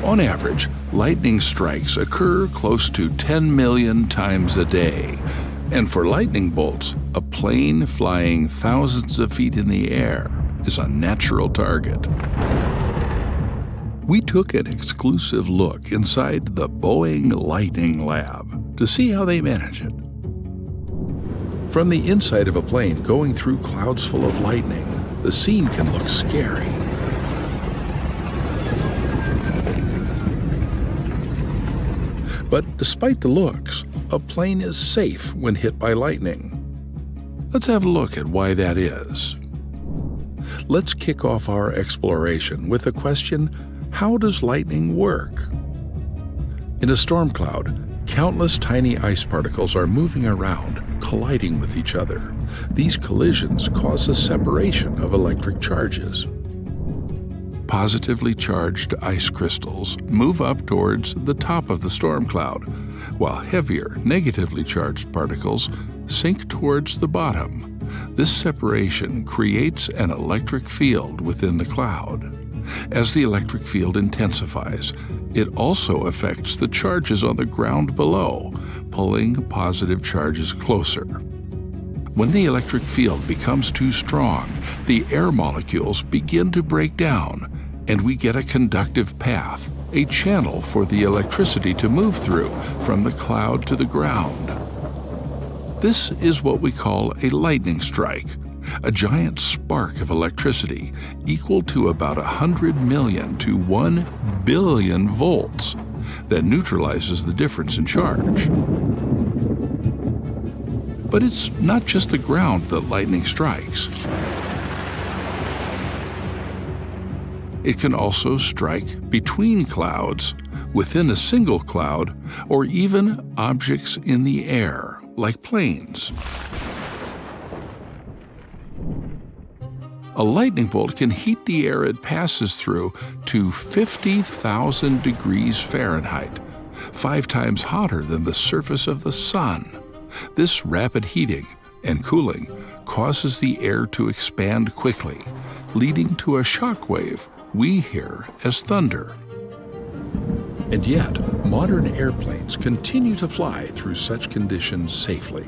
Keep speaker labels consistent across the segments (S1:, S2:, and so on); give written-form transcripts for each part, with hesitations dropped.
S1: On average, lightning strikes occur close to 10 million times a day. And for lightning bolts, a plane flying thousands of feet in the air is a natural target. We took an exclusive look inside the Boeing Lightning Lab to see how they manage it. From the inside of a plane going through clouds full of lightning, the scene can look scary. But despite the looks, a plane is safe when hit by lightning. Let's have a look at why that is. Let's kick off our exploration with the question, how does lightning work? In a storm cloud, countless tiny ice particles are moving around, colliding with each other. These collisions cause a separation of electric charges. Positively charged ice crystals move up towards the top of the storm cloud, while heavier, negatively charged particles sink towards the bottom. This separation creates an electric field within the cloud. As the electric field intensifies, it also affects the charges on the ground below, pulling positive charges closer. When the electric field becomes too strong, the air molecules begin to break down, and we get a conductive path, a channel for the electricity to move through from the cloud to the ground. This is what we call a lightning strike, a giant spark of electricity equal to about 100 million to 1 billion volts that neutralizes the difference in charge. But it's not just the ground that lightning strikes. It can also strike between clouds, within a single cloud, or even objects in the air, like planes. A lightning bolt can heat the air it passes through to 50,000 degrees Fahrenheit, 5 times hotter than the surface of the sun. This rapid heating and cooling causes the air to expand quickly, leading to a shock wave we hear as thunder. And yet, modern airplanes continue to fly through such conditions safely.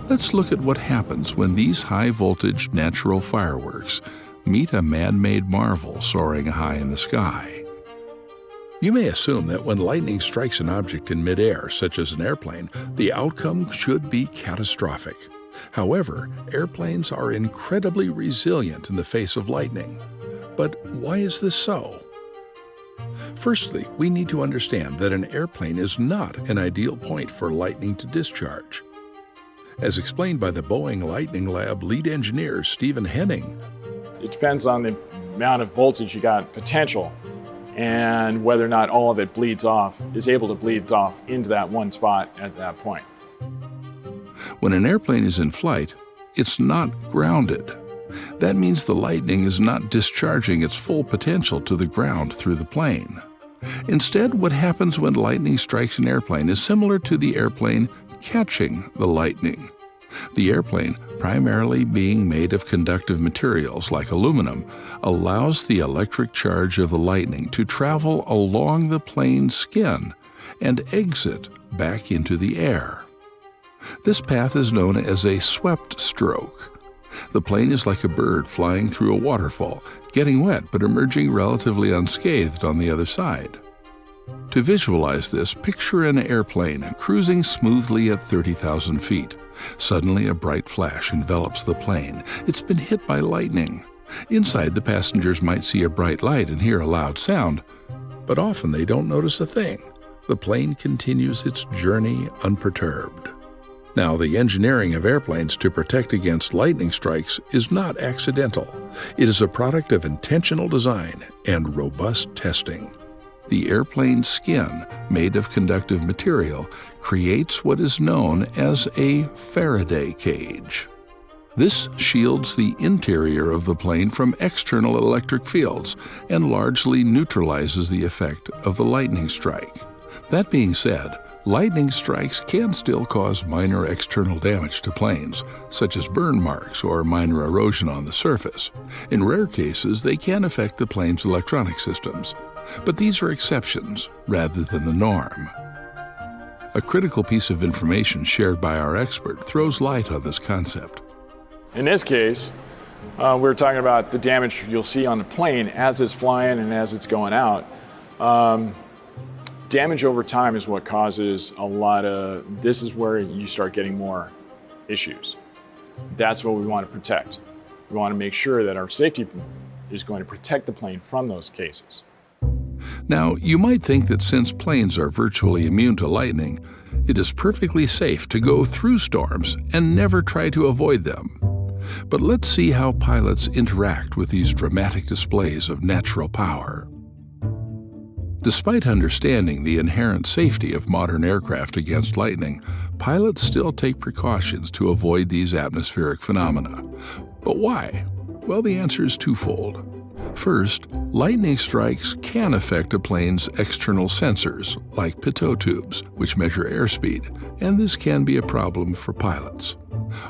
S1: Let's look at what happens when these high-voltage natural fireworks meet a man-made marvel soaring high in the sky. You may assume that when lightning strikes an object in midair, such as an airplane, the outcome should be catastrophic. However, airplanes are incredibly resilient in the face of lightning. But why is this so? Firstly, we need to understand that an airplane is not an ideal point for lightning to discharge. As explained by the Boeing Lightning Lab lead engineer, Stephen Henning.
S2: It depends on the amount of voltage you got potential and whether or not all of it is able to bleed off into that one spot at that point.
S1: When an airplane is in flight, it's not grounded. That means the lightning is not discharging its full potential to the ground through the plane. Instead, what happens when lightning strikes an airplane is similar to the airplane catching the lightning. The airplane, primarily being made of conductive materials like aluminum, allows the electric charge of the lightning to travel along the plane's skin and exit back into the air. This path is known as a swept stroke. The plane is like a bird flying through a waterfall, getting wet but emerging relatively unscathed on the other side. To visualize this, picture an airplane cruising smoothly at 30,000 feet. Suddenly, a bright flash envelops the plane. It's been hit by lightning. Inside, the passengers might see a bright light and hear a loud sound, but often they don't notice a thing. The plane continues its journey unperturbed. Now, the engineering of airplanes to protect against lightning strikes is not accidental. It is a product of intentional design and robust testing. The airplane skin, made of conductive material, creates what is known as a Faraday cage. This shields the interior of the plane from external electric fields and largely neutralizes the effect of the lightning strike. That being said, lightning strikes can still cause minor external damage to planes, such as burn marks or minor erosion on the surface. In rare cases, they can affect the plane's electronic systems. But these are exceptions rather than the norm. A critical piece of information shared by our expert throws light on this concept.
S2: In this case, we're talking about the damage you'll see on the plane as it's flying and as it's going out. Damage over time is what causes this is where you start getting more issues. That's what we want to protect. We want to make sure that our safety is going to protect the plane from those cases.
S1: Now, you might think that since planes are virtually immune to lightning, it is perfectly safe to go through storms and never try to avoid them. But let's see how pilots interact with these dramatic displays of natural power. Despite understanding the inherent safety of modern aircraft against lightning, pilots still take precautions to avoid these atmospheric phenomena. But why? Well, the answer is twofold. First, lightning strikes can affect a plane's external sensors, like pitot tubes, which measure airspeed, and this can be a problem for pilots.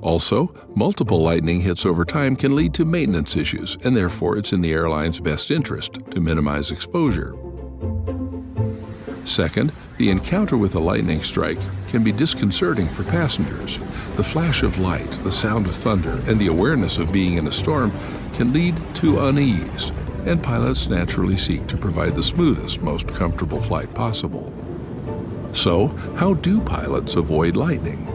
S1: Also, multiple lightning hits over time can lead to maintenance issues, and therefore it's in the airline's best interest to minimize exposure. Second, the encounter with a lightning strike can be disconcerting for passengers. The flash of light, the sound of thunder, and the awareness of being in a storm can lead to unease, and pilots naturally seek to provide the smoothest, most comfortable flight possible. So, how do pilots avoid lightning?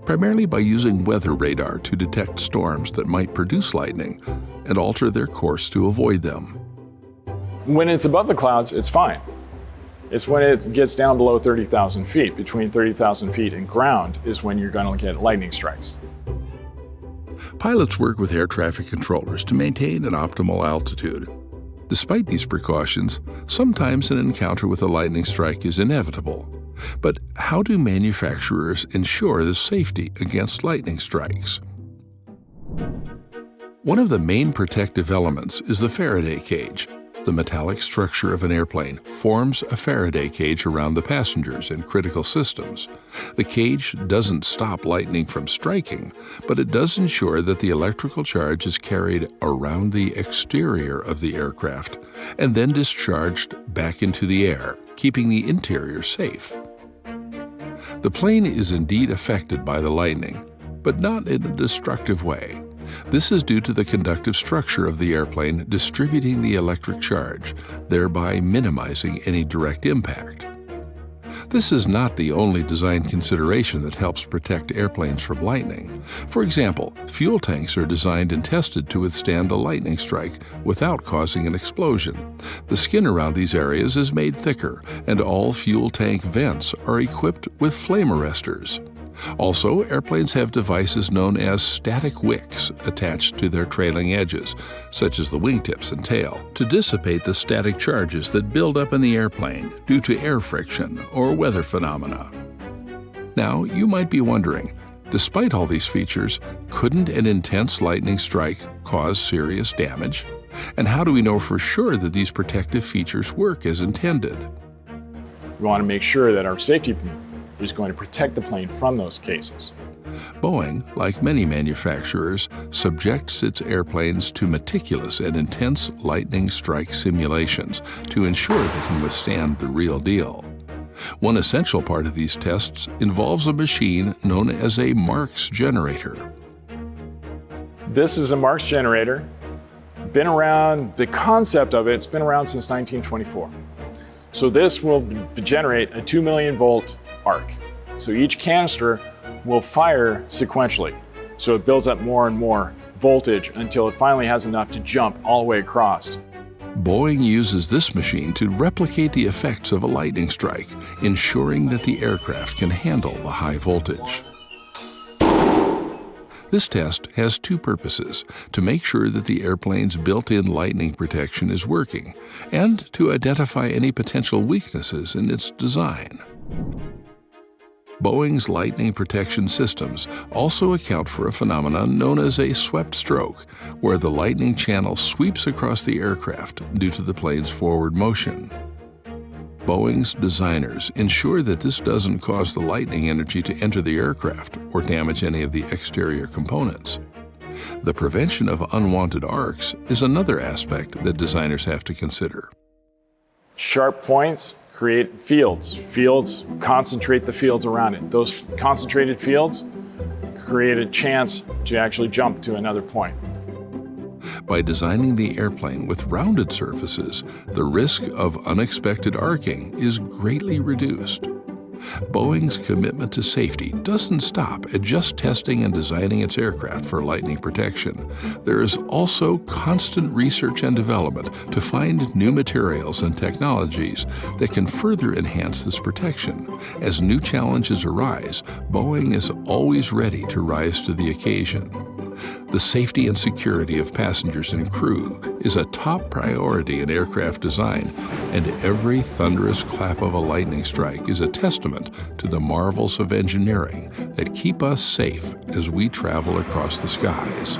S1: Primarily by using weather radar to detect storms that might produce lightning and alter their course to avoid them.
S2: When it's above the clouds, it's fine. It's when it gets down below 30,000 feet, between 30,000 feet and ground, is when you're going to get lightning strikes.
S1: Pilots work with air traffic controllers to maintain an optimal altitude. Despite these precautions, sometimes an encounter with a lightning strike is inevitable. But how do manufacturers ensure the safety against lightning strikes? One of the main protective elements is the Faraday cage. The metallic structure of an airplane forms a Faraday cage around the passengers and critical systems. The cage doesn't stop lightning from striking, but it does ensure that the electrical charge is carried around the exterior of the aircraft and then discharged back into the air, keeping the interior safe. The plane is indeed affected by the lightning, but not in a destructive way. This is due to the conductive structure of the airplane distributing the electric charge, thereby minimizing any direct impact. This is not the only design consideration that helps protect airplanes from lightning. For example, fuel tanks are designed and tested to withstand a lightning strike without causing an explosion. The skin around these areas is made thicker, and all fuel tank vents are equipped with flame arresters. Also, airplanes have devices known as static wicks attached to their trailing edges, such as the wingtips and tail, to dissipate the static charges that build up in the airplane due to air friction or weather phenomena. Now, you might be wondering, despite all these features, couldn't an intense lightning strike cause serious damage? And how do we know for sure that these protective features work as intended?
S2: We want to make sure that our safety is going to protect the plane from those cases.
S1: Boeing, like many manufacturers, subjects its airplanes to meticulous and intense lightning strike simulations to ensure they can withstand the real deal. One essential part of these tests involves a machine known as a Marks generator.
S2: This is a Marks generator. Been around, the concept of it's been around since 1924. So this will generate a 2 million volt arc. So each canister will fire sequentially. So it builds up more and more voltage until it finally has enough to jump all the way across.
S1: Boeing uses this machine to replicate the effects of a lightning strike, ensuring that the aircraft can handle the high voltage. This test has two purposes: to make sure that the airplane's built-in lightning protection is working, and to identify any potential weaknesses in its design. Boeing's lightning protection systems also account for a phenomenon known as a swept stroke, where the lightning channel sweeps across the aircraft due to the plane's forward motion. Boeing's designers ensure that this doesn't cause the lightning energy to enter the aircraft or damage any of the exterior components. The prevention of unwanted arcs is another aspect that designers have to consider.
S2: Sharp points create fields. Fields concentrate the fields around it. Those concentrated fields create a chance to actually jump to another point.
S1: By designing the airplane with rounded surfaces, the risk of unexpected arcing is greatly reduced. Boeing's commitment to safety doesn't stop at just testing and designing its aircraft for lightning protection. There is also constant research and development to find new materials and technologies that can further enhance this protection. As new challenges arise, Boeing is always ready to rise to the occasion. The safety and security of passengers and crew is a top priority in aircraft design, and every thunderous clap of a lightning strike is a testament to the marvels of engineering that keep us safe as we travel across the skies.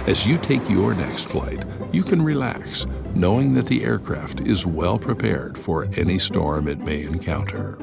S1: As you take your next flight, you can relax, knowing that the aircraft is well prepared for any storm it may encounter.